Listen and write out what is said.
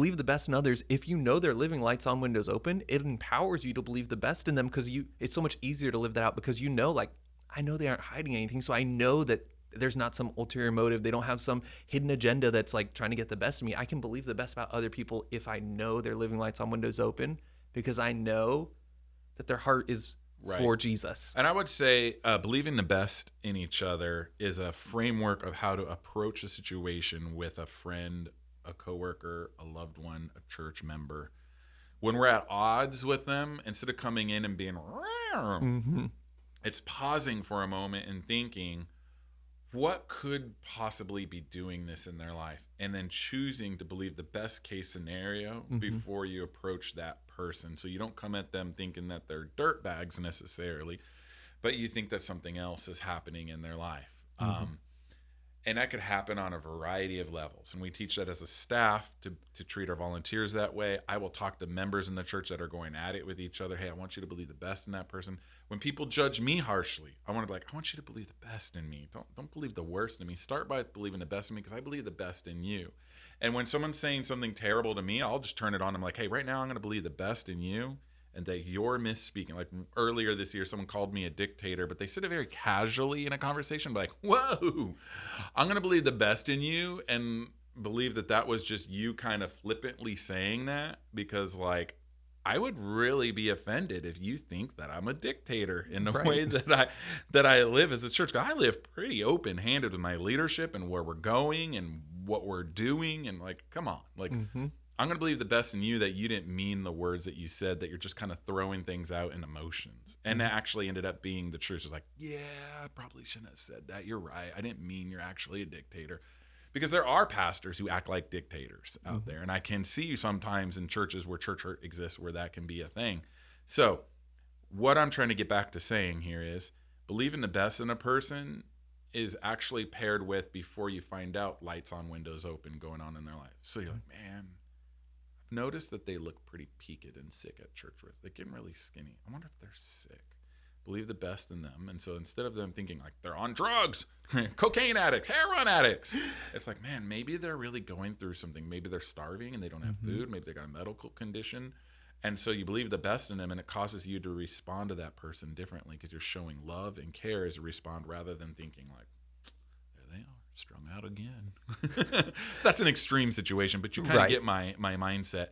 believe the best in others, if you know they're living lights on, windows open, it empowers you to believe the best in them, because it's so much easier to live that out, because you know, like, I know they aren't hiding anything, so I know that there's not some ulterior motive. They don't have some hidden agenda that's like trying to get the best of me. I can believe the best about other people if I know they're living lights on, windows open, because I know that their heart is for Jesus. And I would say believing the best in each other is a framework of how to approach a situation with a friend, a coworker, a loved one, a church member. When we're at odds with them, instead of coming in and being, it's pausing for a moment and thinking, what could possibly be doing this in their life? And then choosing to believe the best case scenario before you approach that person. So you don't come at them thinking that they're dirtbags necessarily, but you think that something else is happening in their life. And that could happen on a variety of levels. And we teach that as a staff to treat our volunteers that way. I will talk to members in the church that are going at it with each other. Hey, I want you to believe the best in that person. When people judge me harshly, I want to be like, I want you to believe the best in me. Don't believe the worst in me. Start by believing the best in me, because I believe the best in you. And when someone's saying something terrible to me, I'll just turn it on. I'm like, hey, right now I'm going to believe the best in you, and that you're misspeaking. Like earlier this year, someone called me a dictator, but they said it very casually in a conversation, like, whoa, I'm going to believe the best in you, and believe that was just you kind of flippantly saying that, because like, I would really be offended if you think that I'm a dictator in the way that I live as a church. I live pretty open-handed with my leadership and where we're going and what we're doing, and like, come on, like, I'm going to believe the best in you, that you didn't mean the words that you said, that you're just kind of throwing things out in emotions. And that actually ended up being the truth. It's like, yeah, I probably shouldn't have said that. You're right. I didn't mean you're actually a dictator. Because there are pastors who act like dictators out there. And I can see sometimes in churches where church hurt exists where that can be a thing. So what I'm trying to get back to saying here is believing the best in a person is actually paired with, before you find out, lights on, windows open going on in their life. So you're like, man, I've noticed that they look pretty peaked and sick at church. They're getting really skinny. I wonder if they're sick. Believe the best in them. And so instead of them thinking like they're on drugs, cocaine addicts, heroin addicts, it's like, man, maybe they're really going through something. Maybe they're starving and they don't have food. Maybe they got a medical condition. And so you believe the best in them, and it causes you to respond to that person differently, because you're showing love and care as you respond, rather than thinking like, there they are, strung out again. That's an extreme situation, but you kind of get my mindset.